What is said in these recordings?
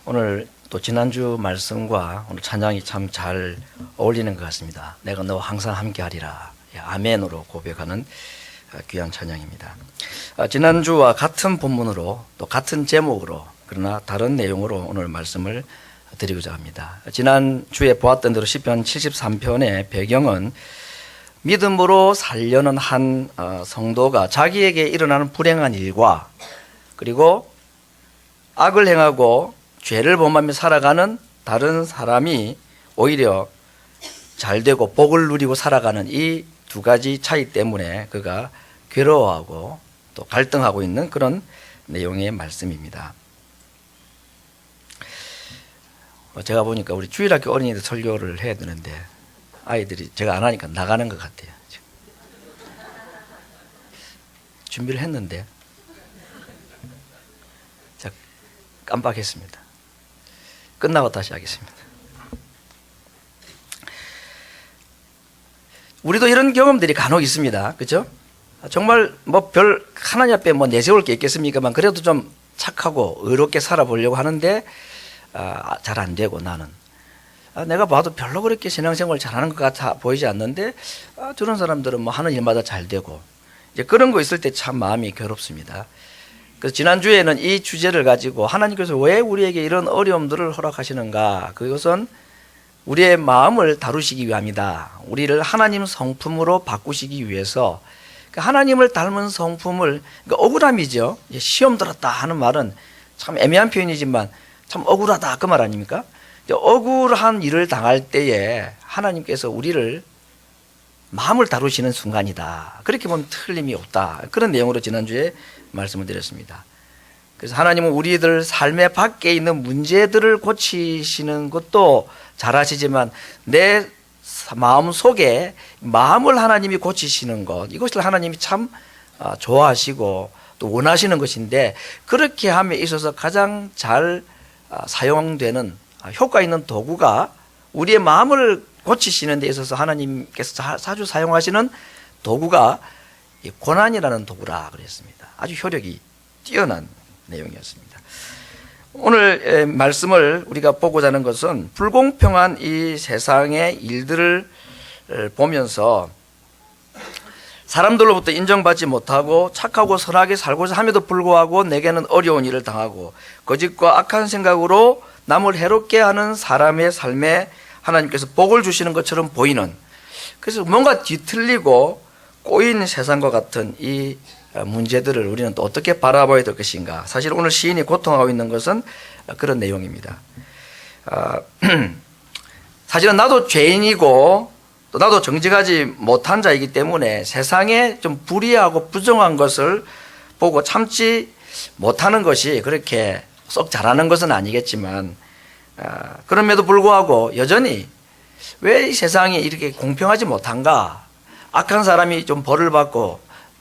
오늘 또 지난주 말씀과 오늘 찬양이 참 잘 어울리는 것 같습니다. 내가 너와 항상 함께하리라. 아멘으로 고백하는 귀한 찬양입니다. 지난주와 같은 본문으로 또 같은 제목으로 그러나 다른 내용으로 오늘 말씀을 드리고자 합니다. 지난주에 보았던 대로 시편 73편의 배경은 믿음으로 살려는 한 성도가 자기에게 일어나는 불행한 일과 그리고 악을 행하고 죄를 범하며 살아가는 다른 사람이 오히려 잘되고 복을 누리고 살아가는 이 두 가지 차이 때문에 그가 괴로워하고 또 갈등하고 있는 그런 내용의 말씀입니다. 제가 보니까 우리 주일학교 어린이들 설교를 해야 되는데 아이들이 제가 안 하니까 나가는 것 같아요. 지금. 준비를 했는데 제가 깜빡했습니다. 끝나고 다시 하겠습니다. 우리도 이런 경험들이 간혹 있습니다. 그렇죠? 정말 별 하나님 앞에 내세울 게 있겠습니까만 그래도 좀 착하고 의롭게 살아보려고 하는데 잘 안 되고 나는 내가 봐도 별로 그렇게 신앙생활 잘하는 것 같아 보이지 않는데 저런 사람들은 하는 일마다 잘 되고 이제 그런 거 있을 때 참 마음이 괴롭습니다. 그래서 지난주에는 이 주제를 가지고 하나님께서 왜 우리에게 이런 어려움들을 허락하시는가, 그것은 우리의 마음을 다루시기 위함이다. 우리를 하나님 성품으로 바꾸시기 위해서 하나님을 닮은 성품을, 그러니까 억울함이죠. 시험 들었다 하는 말은 참 애매한 표현이지만 참 억울하다 그 말 아닙니까? 억울한 일을 당할 때에 하나님께서 우리를 마음을 다루시는 순간이다. 그렇게 보면 틀림이 없다. 그런 내용으로 지난주에 말씀을 드렸습니다. 그래서 하나님은 우리들 삶의 밖에 있는 문제들을 고치시는 것도 잘하시지만 내 마음 속에 마음을 하나님이 고치시는 것, 이것을 하나님이 참 좋아하시고 또 원하시는 것인데, 그렇게 함에 있어서 가장 잘 사용되는 효과 있는 도구가 우리의 마음을 고치시는 데 있어서 하나님께서 자주 사용하시는 도구가 고난이라는 도구라 그랬습니다. 아주 효력이 뛰어난 내용이었습니다. 오늘 말씀을 우리가 보고자 하는 것은 불공평한 이 세상의 일들을 보면서 사람들로부터 인정받지 못하고 착하고 선하게 살고자 함에도 불구하고 내게는 어려운 일을 당하고 거짓과 악한 생각으로 남을 해롭게 하는 사람의 삶에 하나님께서 복을 주시는 것처럼 보이는, 그래서 뭔가 뒤틀리고 꼬인 세상과 같은 이 문제들을 우리는 또 어떻게 바라봐야 될 것인가. 사실 오늘 시인이 고통하고 있는 것은 그런 내용입니다. 사실은 나도 죄인이고 또 나도 정직하지 못한 자이기 때문에 세상에 좀 불의하고 부정한 것을 보고 참지 못하는 것이 그렇게 썩 잘하는 것은 아니겠지만, 그럼에도 불구하고 여전히 왜 이 세상이 이렇게 공평하지 못한가, 악한 사람이 좀 벌을 받고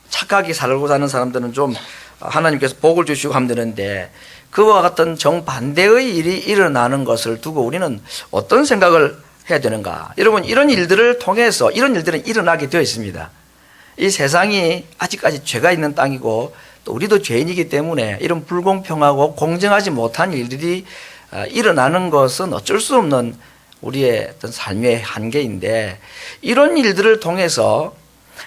착하게 살고 사는 사람들은 좀 하나님께서 복을 주시고 하면 되는데 그와 같은 정반대의 일이 일어나는 것을 두고 우리는 어떤 생각을 해야 되는가. 여러분, 이런 일들을 통해서 이런 일들은 일어나게 되어 있습니다. 이 세상이 아직까지 죄가 있는 땅이고 또 우리도 죄인이기 때문에 이런 불공평하고 공정하지 못한 일들이 일어나는 것은 어쩔 수 없는 우리의 어떤 삶의 한계인데, 이런 일들을 통해서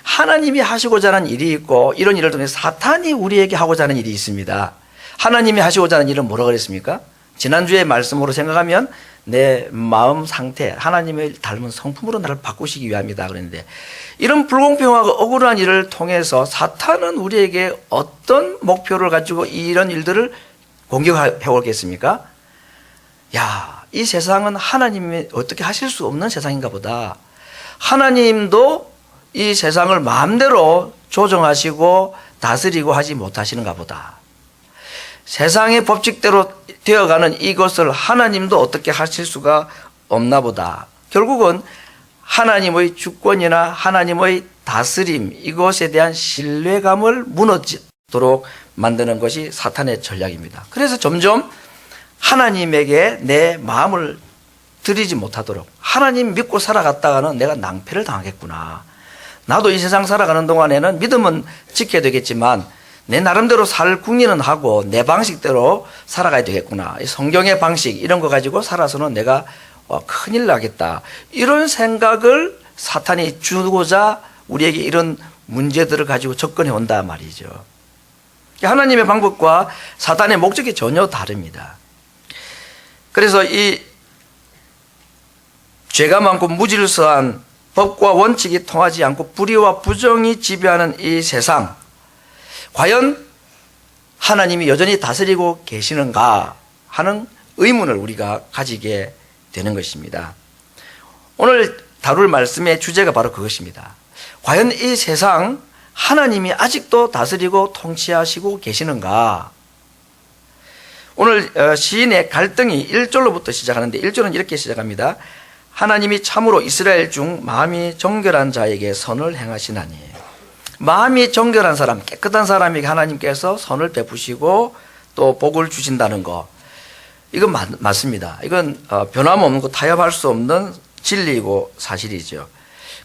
하나님이 하시고자 하는 일이 있고 이런 일을 통해 사탄이 우리에게 하고자 하는 일이 있습니다. 하나님이 하시고자 하는 일은 뭐라고 그랬습니까? 지난주의 말씀으로 생각하면 내 마음 상태, 하나님을 닮은 성품으로 나를 바꾸시기 위함이다 그랬는데, 이런 불공평하고 억울한 일을 통해서 사탄은 우리에게 어떤 목표를 가지고 이런 일들을 공격해 오겠습니까? 이 세상은 하나님이 어떻게 하실 수 없는 세상인가 보다. 하나님도 이 세상을 마음대로 조정하시고 다스리고 하지 못하시는가 보다. 세상의 법칙대로 되어가는 이것을 하나님도 어떻게 하실 수가 없나 보다. 결국은 하나님의 주권이나 하나님의 다스림, 이것에 대한 신뢰감을 무너지도록 만드는 것이 사탄의 전략입니다. 그래서 점점 하나님에게 내 마음을 드리지 못하도록, 하나님 믿고 살아갔다가는 내가 낭패를 당하겠구나, 나도 이 세상 살아가는 동안에는 믿음은 지켜야 되겠지만 내 나름대로 살 궁리는 하고 내 방식대로 살아가야 되겠구나. 성경의 방식 이런 거 가지고 살아서는 내가 큰일 나겠다. 이런 생각을 사탄이 주고자 우리에게 이런 문제들을 가지고 접근해 온다 말이죠. 하나님의 방법과 사탄의 목적이 전혀 다릅니다. 그래서 이 죄가 많고 무질서한 법과 원칙이 통하지 않고 불의와 부정이 지배하는 이 세상, 과연 하나님이 여전히 다스리고 계시는가 하는 의문을 우리가 가지게 되는 것입니다. 오늘 다룰 말씀의 주제가 바로 그것입니다. 과연 이 세상 하나님이 아직도 다스리고 통치하시고 계시는가? 오늘 시인의 갈등이 1절로부터 시작하는데 1절은 이렇게 시작합니다. 하나님이 참으로 이스라엘 중 마음이 정결한 자에게 선을 행하시나니. 마음이 정결한 사람, 깨끗한 사람에게 하나님께서 선을 베푸시고 또 복을 주신다는 거, 이건 맞습니다. 이건 변함없는 거, 타협할 수 없는 진리이고 사실이죠.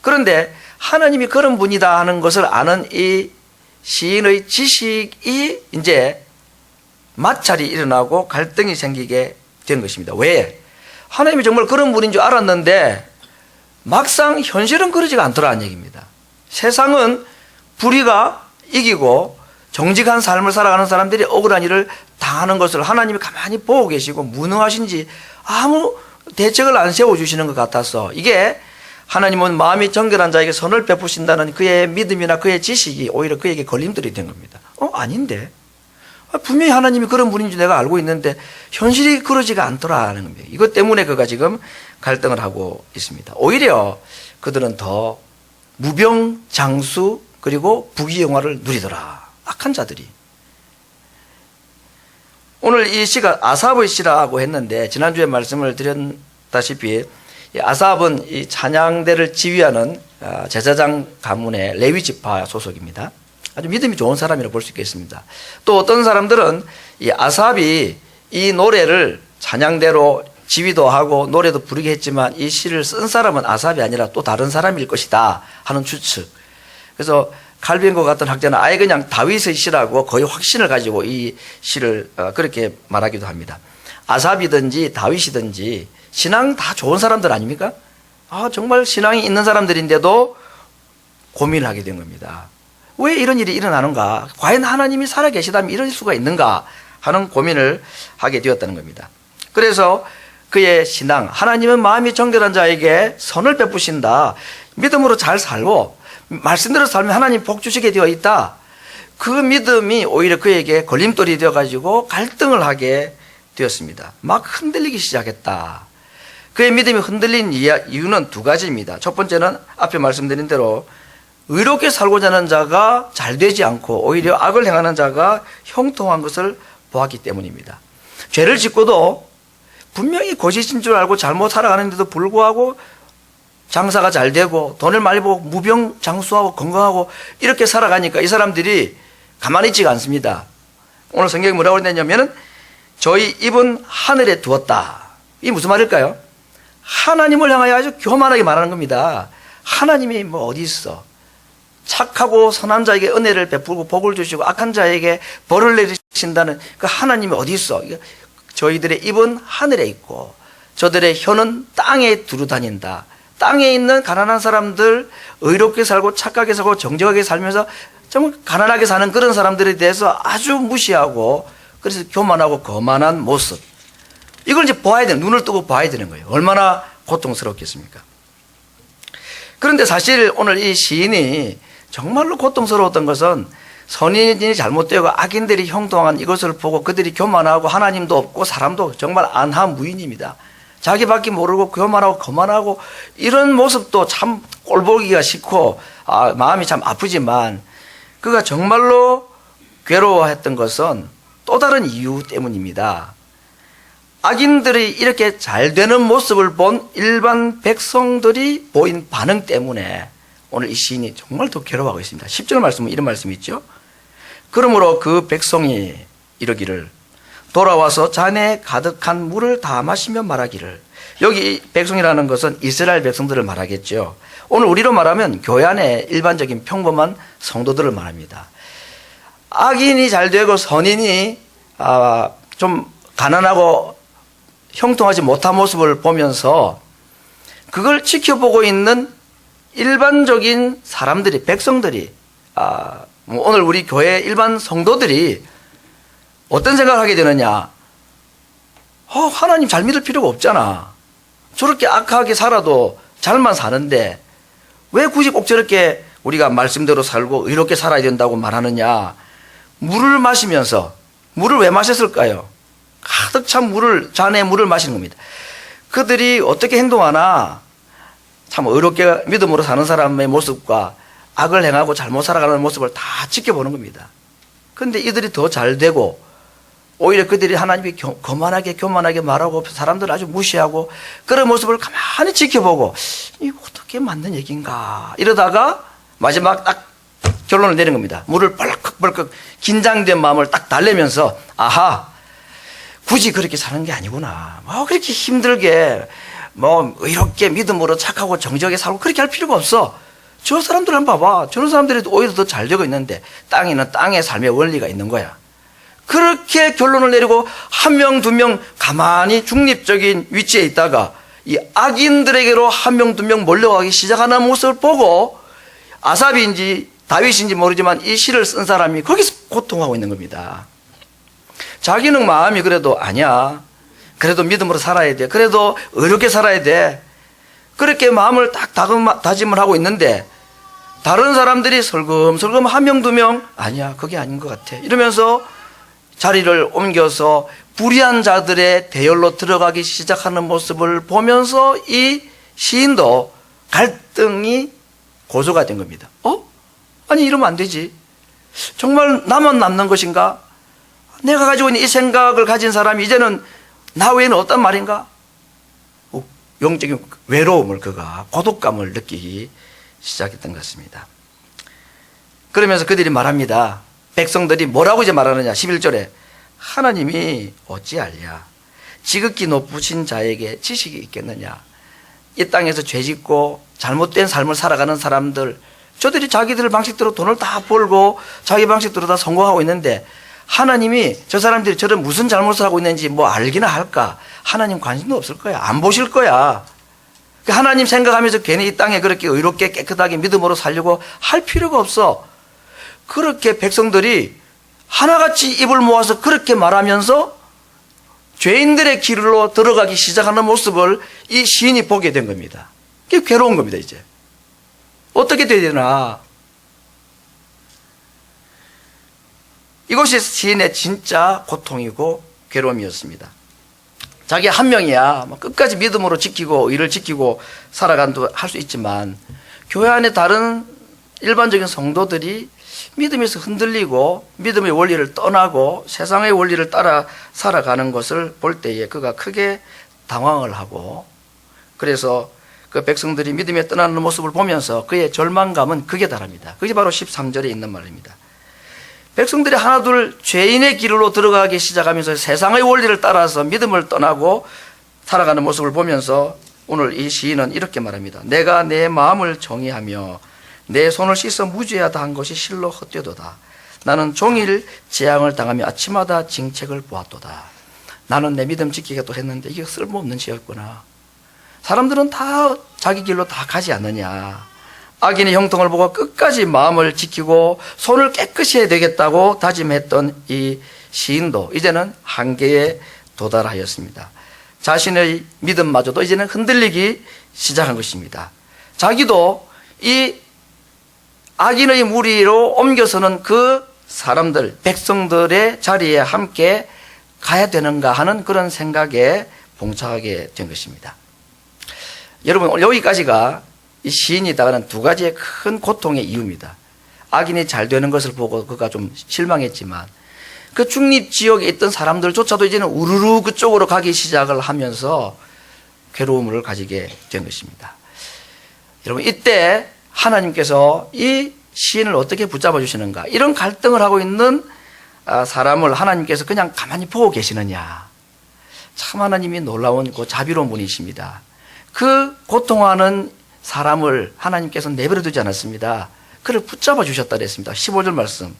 그런데 하나님이 그런 분이다 하는 것을 아는 이 시인의 지식이 이제 마찰이 일어나고 갈등이 생기게 된 것입니다. 왜? 하나님이 정말 그런 분인 줄 알았는데 막상 현실은 그러지가 않더라는 얘기입니다. 세상은 불의가 이기고 정직한 삶을 살아가는 사람들이 억울한 일을 당하는 것을 하나님이 가만히 보고 계시고 무능하신지 아무 대책을 안 세워주시는 것 같아서, 이게 하나님은 마음이 정결한 자에게 선을 베푸신다는 그의 믿음이나 그의 지식이 오히려 그에게 걸림돌이 된 겁니다. 아닌데? 분명히 하나님이 그런 분인지 내가 알고 있는데 현실이 그러지가 않더라는 겁니다. 이것 때문에 그가 지금 갈등을 하고 있습니다. 오히려 그들은 더 무병장수 그리고 부귀영화를 누리더라. 악한 자들이. 오늘 이 시가 아삽의 시라고 했는데 지난주에 말씀을 드렸다시피 아삽은 이 찬양대를 지휘하는 제사장 가문의 레위 지파 소속입니다. 아주 믿음이 좋은 사람이라고 볼 수 있겠습니다. 또 어떤 사람들은 이 아삽이 이 노래를 찬양대로 지휘도 하고 노래도 부르게 했지만 이 시를 쓴 사람은 아삽이 아니라 또 다른 사람일 것이다 하는 추측. 그래서 칼빈과 같은 학자는 아예 그냥 다윗의 시라고 거의 확신을 가지고 이 시를 그렇게 말하기도 합니다. 아삽이든지 다윗이든지 신앙 다 좋은 사람들 아닙니까? 정말 신앙이 있는 사람들인데도 고민을 하게 된 겁니다. 왜 이런 일이 일어나는가? 과연 하나님이 살아계시다면 이럴 수가 있는가? 하는 고민을 하게 되었다는 겁니다. 그래서 그의 신앙, 하나님은 마음이 정결한 자에게 선을 베푸신다. 믿음으로 잘 살고 말씀대로 살면 하나님 복 주시게 되어 있다. 그 믿음이 오히려 그에게 걸림돌이 되어가지고 갈등을 하게 되었습니다. 막 흔들리기 시작했다. 그의 믿음이 흔들린 이유는 두 가지입니다. 첫 번째는 앞에 말씀드린 대로 의롭게 살고자 하는 자가 잘 되지 않고 오히려 악을 행하는 자가 형통한 것을 보았기 때문입니다. 죄를 짓고도 분명히 거짓인 줄 알고 잘못 살아가는데도 불구하고 장사가 잘 되고 돈을 많이 벌고 무병장수하고 건강하고 이렇게 살아가니까 이 사람들이 가만히 있지가 않습니다. 오늘 성경이 뭐라고 했냐면은 저희 입은 하늘에 두었다. 이게 무슨 말일까요? 하나님을 향하여 아주 교만하게 말하는 겁니다. 하나님이 뭐 어디 있어? 착하고 선한 자에게 은혜를 베풀고 복을 주시고 악한 자에게 벌을 내리신다는 그 하나님이 어디 있어? 저희들의 입은 하늘에 있고 저들의 혀는 땅에 두루 다닌다. 땅에 있는 가난한 사람들, 의롭게 살고 착하게 살고 정직하게 살면서 정말 가난하게 사는 그런 사람들에 대해서 아주 무시하고 그래서 교만하고 거만한 모습, 이걸 이제 봐야 되는, 눈을 뜨고 봐야 되는 거예요. 얼마나 고통스럽겠습니까? 그런데 사실 오늘 이 시인이 정말로 고통스러웠던 것은 선인이 잘못되고 악인들이 형통한 이것을 보고 그들이 교만하고 하나님도 없고 사람도 정말 안하무인입니다. 자기밖에 모르고 교만하고 거만하고 이런 모습도 참 꼴보기가 싫고 마음이 참 아프지만 그가 정말로 괴로워했던 것은 또 다른 이유 때문입니다. 악인들이 이렇게 잘 되는 모습을 본 일반 백성들이 보인 반응 때문에 오늘 이 시인이 정말 더 괴로워하고 있습니다. 10절 말씀은 이런 말씀이 있죠. 그러므로 그 백성이 이러기를 돌아와서 잔에 가득한 물을 다 마시며 말하기를. 여기 백성이라는 것은 이스라엘 백성들을 말하겠죠. 오늘 우리로 말하면 교회 안에 일반적인 평범한 성도들을 말합니다. 악인이 잘 되고 선인이 좀 가난하고 형통하지 못한 모습을 보면서 그걸 지켜보고 있는 일반적인 사람들이, 백성들이, 오늘 우리 교회 일반 성도들이 어떤 생각을 하게 되느냐. 하나님 잘 믿을 필요가 없잖아. 저렇게 악하게 살아도 잘만 사는데 왜 굳이 꼭 저렇게 우리가 말씀대로 살고 의롭게 살아야 된다고 말하느냐. 물을 마시면서, 물을 왜 마셨을까요? 가득 찬 물을, 잔에 물을 마시는 겁니다. 그들이 어떻게 행동하나 참 의롭게 믿음으로 사는 사람의 모습과 악을 행하고 잘못 살아가는 모습을 다 지켜보는 겁니다. 그런데 이들이 더 잘 되고 오히려 그들이 하나님이 교만하게 말하고 사람들을 아주 무시하고 그런 모습을 가만히 지켜보고 이거 어떻게 맞는 얘기인가 이러다가 마지막 딱 결론을 내린 겁니다. 물을 벌컥벌컥 긴장된 마음을 딱 달래면서 굳이 그렇게 사는 게 아니구나. 그렇게 힘들게 의롭게 믿음으로 착하고 정직하게 살고 그렇게 할 필요가 없어. 저 사람들 한번 봐봐. 저런 사람들이 오히려 더 잘 되고 있는데 땅에는 땅의 삶의 원리가 있는 거야. 그렇게 결론을 내리고 한 명, 두 명 가만히 중립적인 위치에 있다가 이 악인들에게로 한 명, 두 명 몰려가기 시작하는 모습을 보고 아삽인지 다윗인지 모르지만 이 시를 쓴 사람이 거기서 고통하고 있는 겁니다. 자기는 마음이 그래도 아니야. 그래도 믿음으로 살아야 돼. 그래도 의롭게 살아야 돼. 그렇게 마음을 딱 다짐을 하고 있는데 다른 사람들이 설금설금 한 명, 두 명 아니야. 그게 아닌 것 같아. 이러면서 자리를 옮겨서 불의한 자들의 대열로 들어가기 시작하는 모습을 보면서 이 시인도 갈등이 고조가 된 겁니다. 아니 이러면 안 되지. 정말 나만 남는 것인가? 내가 가지고 있는 이 생각을 가진 사람이 이제는 나 외에는 없단 말인가? 영적인 외로움을 그가 고독감을 느끼기 시작했던 것 같습니다. 그러면서 그들이 말합니다. 백성들이 뭐라고 이제 말하느냐. 11절에 하나님이 어찌 알랴. 지극히 높으신 자에게 지식이 있겠느냐. 이 땅에서 죄짓고 잘못된 삶을 살아가는 사람들, 저들이 자기들 방식대로 돈을 다 벌고 자기 방식대로 다 성공하고 있는데 하나님이 저 사람들이 저런 무슨 잘못을 하고 있는지 알기나 할까? 하나님 관심도 없을 거야. 안 보실 거야. 하나님 생각하면서 괜히 이 땅에 그렇게 의롭게 깨끗하게 믿음으로 살려고 할 필요가 없어. 그렇게 백성들이 하나같이 입을 모아서 그렇게 말하면서 죄인들의 길로 들어가기 시작하는 모습을 이 시인이 보게 된 겁니다. 그게 괴로운 겁니다. 이제 어떻게 돼야 되나. 이것이 시인의 진짜 고통이고 괴로움이었습니다. 자기 한 명이야 끝까지 믿음으로 지키고 의를 지키고 살아간다 할 수 있지만 교회 안에 다른 일반적인 성도들이 믿음에서 흔들리고 믿음의 원리를 떠나고 세상의 원리를 따라 살아가는 것을 볼 때에 그가 크게 당황을 하고 그래서 그 백성들이 믿음에 떠나는 모습을 보면서 그의 절망감은 극에 달합니다. 그게 바로 13절에 있는 말입니다. 백성들이 하나둘 죄인의 길로 들어가기 시작하면서 세상의 원리를 따라서 믿음을 떠나고 살아가는 모습을 보면서 오늘 이 시인은 이렇게 말합니다. 내가 내 마음을 정의하며 내 손을 씻어 무죄하다 한 것이 실로 헛되도다. 나는 종일 재앙을 당하며 아침마다 징책을 보았도다. 나는 내 믿음 지키겠다고 했는데 이게 쓸모없는 죄였구나. 사람들은 다 자기 길로 다 가지 않느냐. 악인의 형통을 보고 끝까지 마음을 지키고 손을 깨끗이 해야 되겠다고 다짐했던 이 시인도 이제는 한계에 도달하였습니다. 자신의 믿음마저도 이제는 흔들리기 시작한 것입니다. 자기도 이 악인의 무리로 옮겨서는 그 사람들, 백성들의 자리에 함께 가야 되는가 하는 그런 생각에 봉착하게 된 것입니다. 여러분, 오늘 여기까지가 이 시인이 당하는 두 가지의 큰 고통의 이유입니다. 악인이 잘 되는 것을 보고 그가 좀 실망했지만 그 중립 지역에 있던 사람들조차도 이제는 우르르 그쪽으로 가기 시작을 하면서 괴로움을 가지게 된 것입니다. 여러분, 이때 하나님께서 이 시인을 어떻게 붙잡아 주시는가? 이런 갈등을 하고 있는 사람을 하나님께서 그냥 가만히 보고 계시느냐? 참 하나님이 놀라운 자비로운 분이십니다. 그 고통하는 사람을 하나님께서 내버려 두지 않았습니다. 그를 붙잡아 주셨다 그랬습니다. 15절 말씀.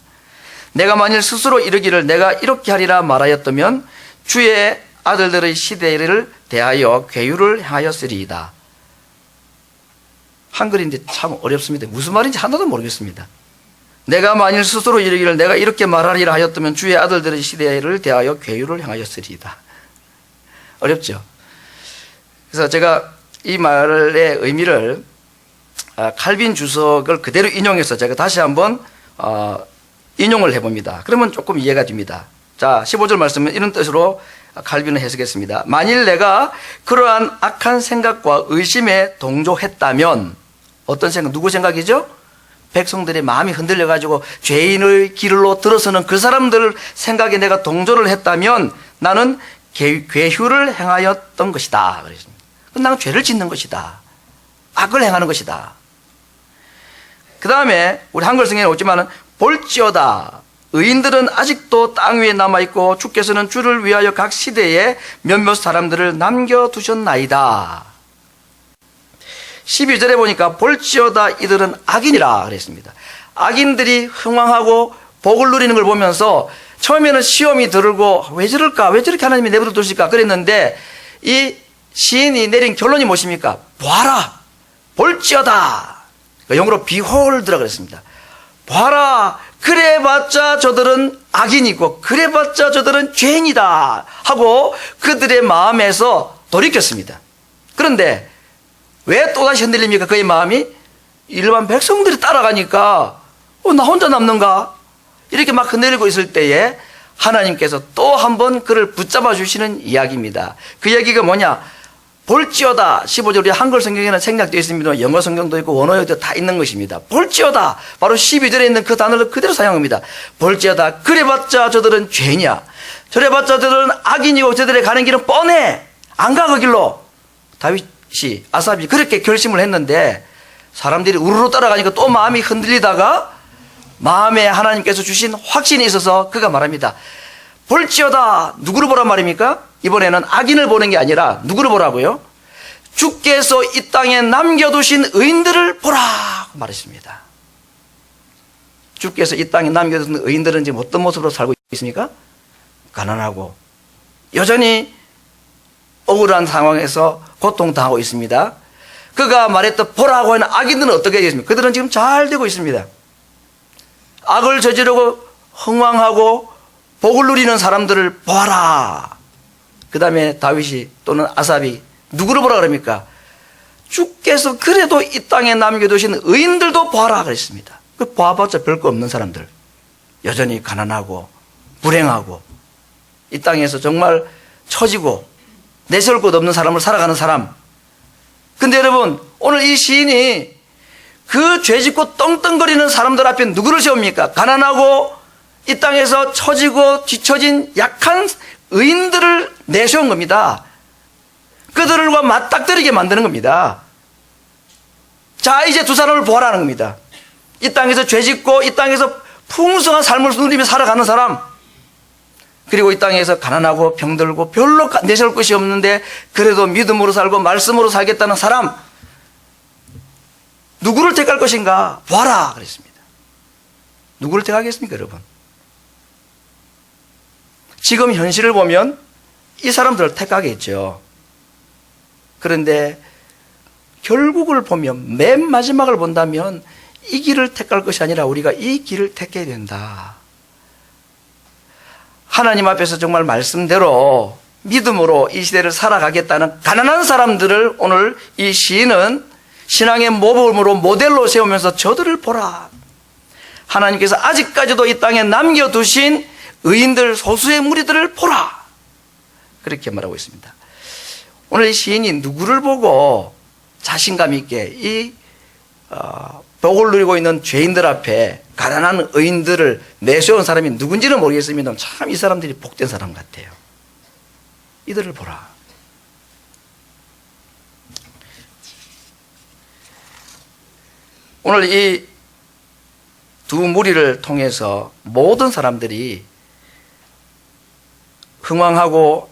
내가 만일 스스로 이르기를 내가 이렇게 하리라 말하였다면 주의 아들들의 시대를 대하여 괴유를 행하였으리이다. 한글인데 참 어렵습니다. 무슨 말인지 하나도 모르겠습니다. 내가 만일 스스로 이르기를 내가 이렇게 말하리라 하였다면 주의 아들들의 시대를 대하여 괴유를 행하였으리이다. 어렵죠. 그래서 제가 이 말의 의미를 칼빈 주석을 그대로 인용해서 제가 다시 한번 인용을 해봅니다. 그러면 조금 이해가 됩니다. 자, 15절 말씀은 이런 뜻으로 칼빈을 해석했습니다. 만일 내가 그러한 악한 생각과 의심에 동조했다면, 어떤 생각, 누구 생각이죠? 백성들의 마음이 흔들려가지고 죄인의 길로 들어서는 그 사람들 생각에 내가 동조를 했다면 나는 괴휴를 행하였던 것이다. 그랬습니다. 나는 죄를 짓는 것이다. 악을 행하는 것이다. 그 다음에 우리 한글 성경에 없지만은 볼지어다. 의인들은 아직도 땅 위에 남아있고 주께서는 주를 위하여 각 시대에 몇몇 사람들을 남겨두셨나이다. 12절에 보니까 볼지어다 이들은 악인이라 그랬습니다. 악인들이 흥황하고 복을 누리는 걸 보면서 처음에는 시험이 들고 왜 저럴까? 왜 저렇게 하나님이 내버려 두실까? 그랬는데 이 시인이 내린 결론이 무엇입니까? 봐라! 볼지어다! 영어로 behold라 그랬습니다. 봐라! 그래봤자 저들은 악인이고 그래봤자 저들은 죄인이다 하고 그들의 마음에서 돌이켰습니다. 그런데 왜 또다시 흔들립니까? 그의 마음이 일반 백성들이 따라가니까 나 혼자 남는가? 이렇게 막 흔들리고 있을 때에 하나님께서 또 한 번 그를 붙잡아 주시는 이야기입니다. 그 얘기가 뭐냐? 볼지어다. 15절 우리 한글 성경에는 생략되어 있습니다. 영어 성경도 있고 원어에도 다 있는 것입니다. 볼지어다. 바로 12절에 있는 그 단어를 그대로 사용합니다. 볼지어다. 그래봤자 저들은 죄냐. 저래봤자 저들은 악인이고 저들의 가는 길은 뻔해. 안 가 그 길로. 다윗이 아삽이 그렇게 결심을 했는데 사람들이 우르르 따라가니까 또 마음이 흔들리다가 마음에 하나님께서 주신 확신이 있어서 그가 말합니다. 볼지어다. 누구를 보란 말입니까? 이번에는 악인을 보는 게 아니라 누구를 보라고요? 주께서 이 땅에 남겨두신 의인들을 보라 말했습니다. 주께서 이 땅에 남겨두신 의인들은 지금 어떤 모습으로 살고 있습니까? 가난하고 여전히 억울한 상황에서 고통당하고 있습니다. 그가 말했던 보라고 하는 악인들은 어떻게 되겠습니까? 그들은 지금 잘 되고 있습니다. 악을 저지르고 흥왕하고 복을 누리는 사람들을 보아라. 그 다음에 다윗이 또는 아삽이 누구를 보라 그럽니까? 주께서 그래도 이 땅에 남겨두신 의인들도 보아라 그랬습니다. 그 봐봤자 별거 없는 사람들, 여전히 가난하고 불행하고 이 땅에서 정말 처지고 내세울 것 없는 사람을 살아가는 사람. 근데 여러분, 오늘 이 시인이 그 죄짓고 떵떵거리는 사람들 앞에 누구를 세웁니까? 가난하고 이 땅에서 처지고 뒤처진 약한 의인들을 내세운 겁니다. 그들과 맞닥뜨리게 만드는 겁니다. 자, 이제 두 사람을 보아라는 겁니다. 이 땅에서 죄짓고 이 땅에서 풍성한 삶을 누리며 살아가는 사람, 그리고 이 땅에서 가난하고 병들고 별로 내세울 것이 없는데 그래도 믿음으로 살고 말씀으로 살겠다는 사람, 누구를 택할 것인가 보아라 그랬습니다. 누구를 택하겠습니까 여러분? 지금 현실을 보면 이 사람들을 택하겠죠. 그런데 결국을 보면 맨 마지막을 본다면 이 길을 택할 것이 아니라 우리가 이 길을 택해야 된다. 하나님 앞에서 정말 말씀대로 믿음으로 이 시대를 살아가겠다는 가난한 사람들을 오늘 이 시인은 신앙의 모범으로 모델로 세우면서 저들을 보라. 하나님께서 아직까지도 이 땅에 남겨두신 의인들, 소수의 무리들을 보라. 그렇게 말하고 있습니다. 오늘 이 시인이 누구를 보고 자신감 있게 이 복을 누리고 있는 죄인들 앞에 가난한 의인들을 내세운 사람이 누군지는 모르겠습니다. 참 이 사람들이 복된 사람 같아요. 이들을 보라. 오늘 이 두 무리를 통해서 모든 사람들이 흥왕하고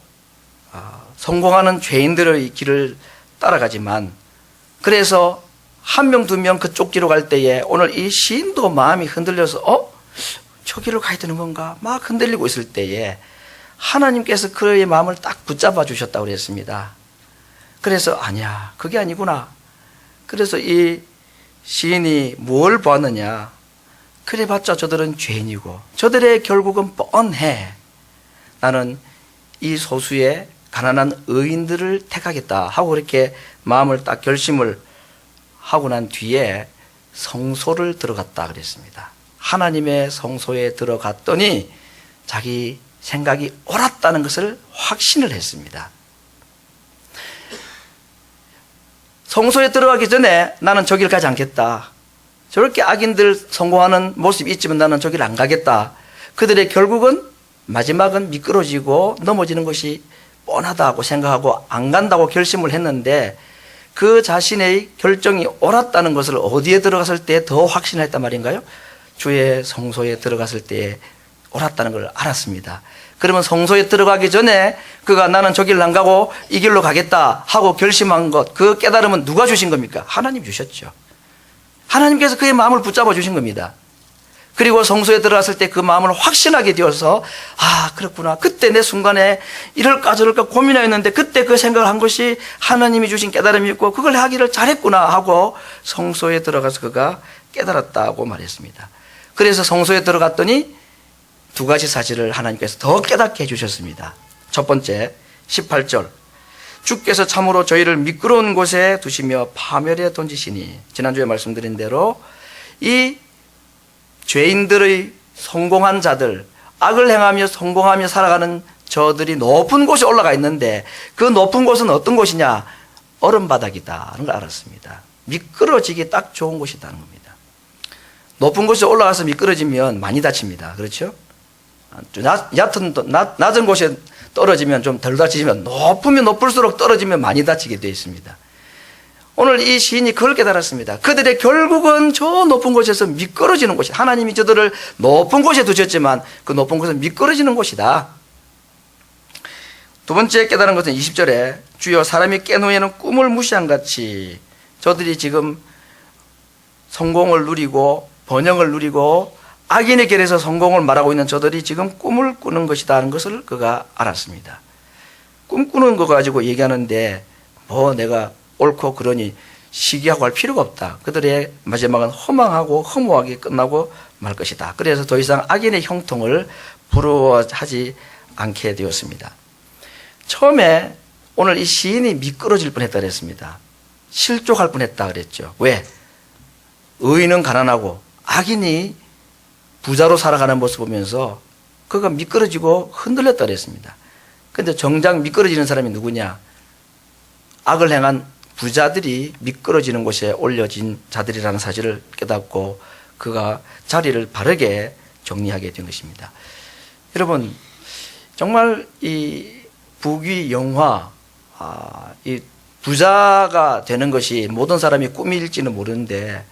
성공하는 죄인들의 길을 따라가지만, 그래서 한 명, 두 명 그쪽 길로 갈 때에 오늘 이 시인도 마음이 흔들려서 저기로 가야 되는 건가 막 흔들리고 있을 때에 하나님께서 그의 마음을 딱 붙잡아 주셨다고 그랬습니다. 그래서 아니야, 그게 아니구나. 그래서 이 시인이 뭘 보았느냐, 그래봤자 저들은 죄인이고 저들의 결국은 뻔해. 나는 이 소수의 가난한 의인들을 택하겠다 하고 그렇게 마음을 딱 결심을 하고 난 뒤에 성소를 들어갔다 그랬습니다. 하나님의 성소에 들어갔더니 자기 생각이 옳았다는 것을 확신을 했습니다. 성소에 들어가기 전에 나는 저길 가지 않겠다. 저렇게 악인들 성공하는 모습이 있지만 나는 저길 안 가겠다. 그들의 결국은 마지막은 미끄러지고 넘어지는 것이 뻔하다고 생각하고 안 간다고 결심을 했는데 그 자신의 결정이 옳았다는 것을 어디에 들어갔을 때 더 확신했단 말인가요? 주의 성소에 들어갔을 때 옳았다는 걸 알았습니다. 그러면 성소에 들어가기 전에 그가 나는 저 길로 안 가고 이 길로 가겠다 하고 결심한 것, 그 깨달음은 누가 주신 겁니까? 하나님 주셨죠. 하나님께서 그의 마음을 붙잡아 주신 겁니다. 그리고 성소에 들어갔을 때 그 마음을 확신하게 되어서 아, 그렇구나. 그때 내 순간에 이럴까 저럴까 고민하였는데 그때 그 생각을 한 것이 하나님이 주신 깨달음이었고 그걸 하기를 잘했구나 하고 성소에 들어가서 그가 깨달았다고 말했습니다. 그래서 성소에 들어갔더니 두 가지 사실을 하나님께서 더 깨닫게 해주셨습니다. 첫 번째 18절, 주께서 참으로 저희를 미끄러운 곳에 두시며 파멸에 던지시니, 지난주에 말씀드린 대로 이 죄인들의 성공한 자들, 악을 행하며 성공하며 살아가는 저들이 높은 곳에 올라가 있는데 그 높은 곳은 어떤 곳이냐? 얼음바닥이다는 걸 알았습니다. 미끄러지기 딱 좋은 곳이라는 겁니다. 높은 곳에 올라가서 미끄러지면 많이 다칩니다. 그렇죠? 낮은 곳에 떨어지면 좀 덜 다치지만 높으면 높을수록 떨어지면 많이 다치게 되어 있습니다. 오늘 이 시인이 그걸 깨달았습니다. 그들의 결국은 저 높은 곳에서 미끄러지는 곳이다. 하나님이 저들을 높은 곳에 두셨지만 그 높은 곳은 미끄러지는 곳이다. 두 번째 깨달은 것은 20절에 주여 사람이 깬 후에는 꿈을 무시한 같이, 저들이 지금 성공을 누리고 번영을 누리고 악인의 길에서 성공을 말하고 있는 저들이 지금 꿈을 꾸는 것이다 하는 것을 그가 알았습니다. 꿈꾸는 거 가지고 얘기하는데 뭐 내가 옳고 그러니 시기하고 할 필요가 없다. 그들의 마지막은 허망하고 허무하게 끝나고 말 것이다. 그래서 더 이상 악인의 형통을 부러워하지 않게 되었습니다. 처음에 오늘 이 시인이 미끄러질 뻔했다 그랬습니다. 실족할 뻔했다 그랬죠. 왜? 의인은 가난하고 악인이 부자로 살아가는 모습을 보면서 그가 미끄러지고 흔들렸다 그랬습니다. 그런데 정작 미끄러지는 사람이 누구냐? 악을 행한 부자들이 미끄러지는 곳에 올려진 자들이라는 사실을 깨닫고 그가 자리를 바르게 정리하게 된 것입니다. 여러분, 정말 이 부귀 영화, 이 부자가 되는 것이 모든 사람이 꿈일지는 모르는데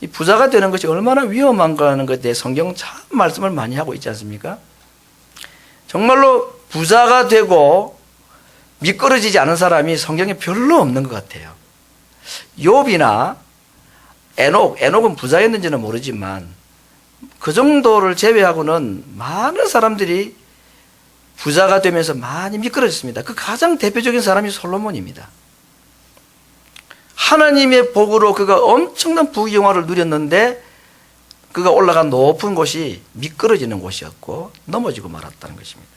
이 부자가 되는 것이 얼마나 위험한가 하는 것에 대해 성경 참 말씀을 많이 하고 있지 않습니까? 정말로 부자가 되고 미끄러지지 않은 사람이 성경에 별로 없는 것 같아요. 욥이나 에녹은 부자였는지는 모르지만 그 정도를 제외하고는 많은 사람들이 부자가 되면서 많이 미끄러졌습니다. 그 가장 대표적인 사람이 솔로몬입니다. 하나님의 복으로 그가 엄청난 부귀영화를 누렸는데 그가 올라간 높은 곳이 미끄러지는 곳이었고 넘어지고 말았다는 것입니다.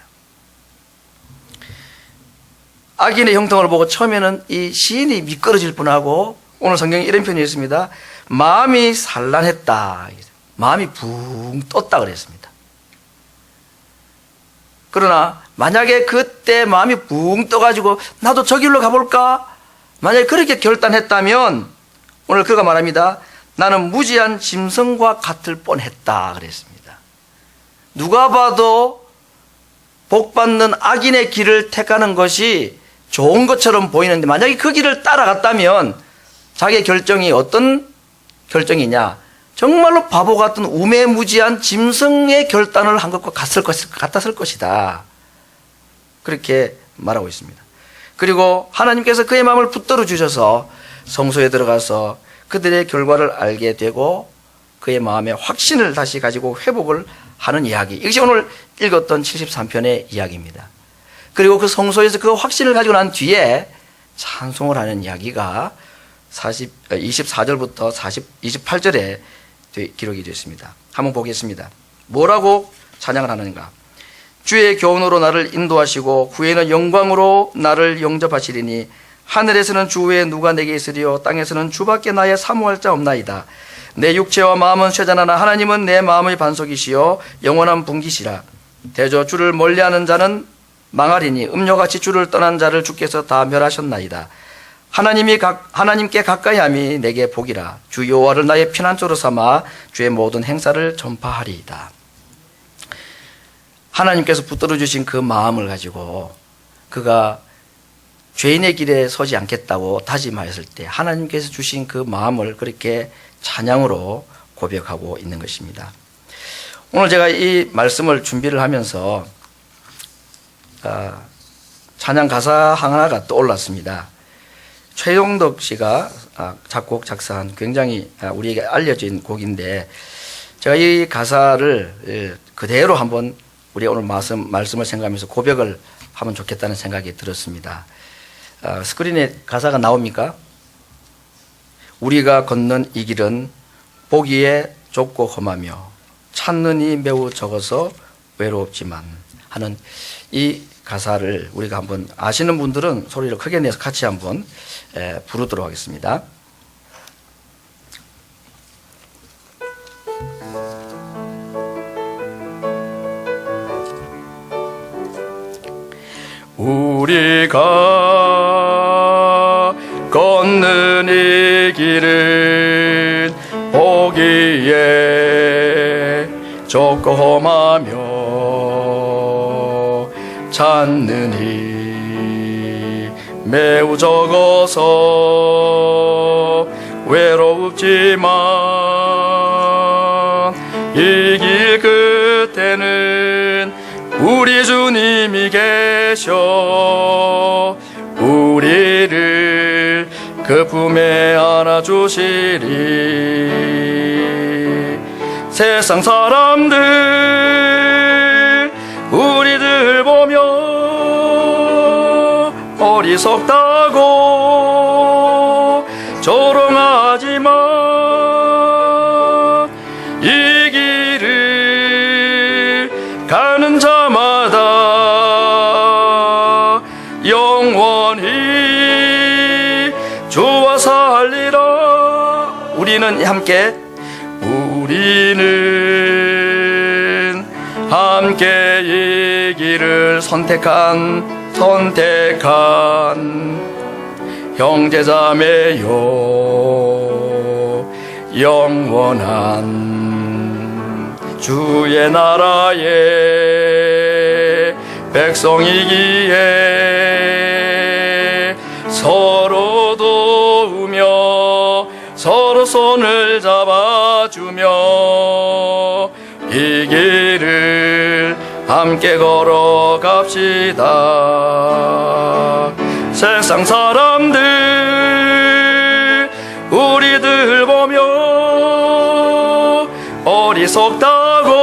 악인의 형통을 보고 처음에는 이 시인이 미끄러질 뻔하고 오늘 성경에 이런 표현이 있습니다. 마음이 산란했다. 마음이 붕 떴다 그랬습니다. 그러나 만약에 그때 마음이 붕 떠가지고 나도 저 길로 가볼까? 만약에 그렇게 결단했다면 오늘 그가 말합니다. 나는 무지한 짐승과 같을 뻔했다 그랬습니다. 누가 봐도 복받는 악인의 길을 택하는 것이 좋은 것처럼 보이는데 만약에 그 길을 따라갔다면 자기의 결정이 어떤 결정이냐? 정말로 바보 같은 우매무지한 짐승의 결단을 한 것과 같았을 것이다. 그렇게 말하고 있습니다. 그리고 하나님께서 그의 마음을 붙들어 주셔서 성소에 들어가서 그들의 결과를 알게 되고 그의 마음의 확신을 다시 가지고 회복을 하는 이야기. 이것이 오늘 읽었던 73편의 이야기입니다. 그리고 그 성소에서 그 확신을 가지고 난 뒤에 찬송을 하는 이야기가 24절부터 28절에 기록이 되어 있습니다. 한번 보겠습니다. 뭐라고 찬양을 하는가? 주의 교훈으로 나를 인도하시고 후에는 영광으로 나를 영접하시리니 하늘에서는 주 외에 누가 내게 있으리요 땅에서는 주밖에 나의 사모할 자 없나이다. 내 육체와 마음은 쇠잔하나 하나님은 내 마음의 반석이시요 영원한 분기시라. 대저 주를 멀리하는 자는 망하리니 음료같이 주를 떠난 자를 주께서 다 멸하셨나이다. 하나님께 가까이함이 내게 복이라. 주 여호와를 나의 피난처로 삼아 주의 모든 행사를 전파하리이다. 하나님께서 붙들어 주신 그 마음을 가지고 그가 죄인의 길에 서지 않겠다고 다짐하였을 때 하나님께서 주신 그 마음을 그렇게 찬양으로 고백하고 있는 것입니다. 오늘 제가 이 말씀을 준비를 하면서 찬양 가사 하나가 떠올랐습니다. 최용덕 씨가 작곡 작사한 굉장히 우리에게 알려진 곡인데 제가 이 가사를 그대로 한번 우리 오늘 말씀을 생각하면서 고백을 하면 좋겠다는 생각이 들었습니다. 스크린에 가사가 나옵니까? 우리가 걷는 이 길은 보기에 좁고 험하며 찾는 이 매우 적어서 외롭지만 하는 이 가사를 우리가 한번 아시는 분들은 소리를 크게 내서 같이 한번 부르도록 하겠습니다. 우리가 걷는 이 길은 보기에 좁고 험하며 찾는 이 매우 적어서 외롭지만 이 길 끝에는 우리 주님이 계셔 우리를 그 품에 안아주시리. 세상 사람들 우리들 보며 어리석다고 조롱하지만 이 길을 가는 자마다 영원히 주와 살리라. 우리는 함께 이 길을 선택한 형제자매요 영원한 주의 나라의 백성이기에 서로 도우며 서로 손을 잡아주며 이 길을 함께 걸어갑시다. 세상 사람들 우리들 보며 어리석다고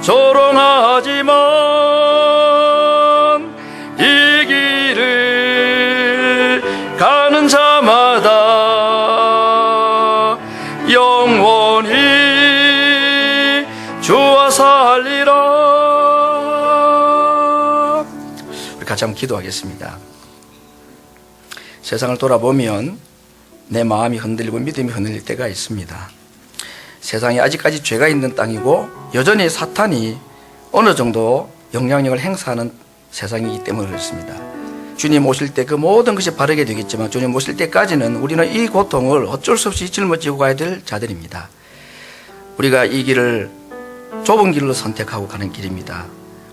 조롱하지만 이 길을 가는 자마다 영원히 주와 살리라. 우리 같이 한번 기도하겠습니다. 세상을 돌아보면 내 마음이 흔들리고 믿음이 흔들릴 때가 있습니다. 세상에 아직까지 죄가 있는 땅이고 여전히 사탄이 어느 정도 영향력을 행사하는 세상이기 때문에 그렇습니다. 주님 오실 때 그 모든 것이 바르게 되겠지만 주님 오실 때까지는 우리는 이 고통을 어쩔 수 없이 짊어지고 가야 될 자들입니다. 우리가 이 길을 좁은 길로 선택하고 가는 길입니다.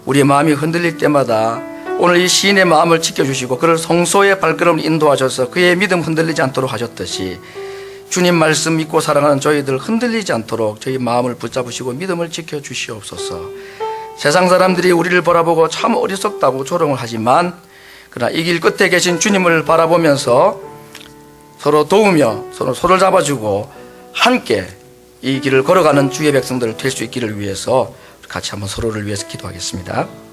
우리의 마음이 흔들릴 때마다 오늘 이 시인의 마음을 지켜주시고 그를 성소의 발걸음을 인도하셔서 그의 믿음 흔들리지 않도록 하셨듯이 주님 말씀 믿고 사랑하는 저희들 흔들리지 않도록 저희 마음을 붙잡으시고 믿음을 지켜주시옵소서. 세상 사람들이 우리를 바라보고 참 어리석다고 조롱을 하지만 그러나 이 길 끝에 계신 주님을 바라보면서 서로 도우며 서로 손을 잡아주고 함께 이 길을 걸어가는 주의 백성들 될 수 있기를 위해서 같이 한번 서로를 위해서 기도하겠습니다.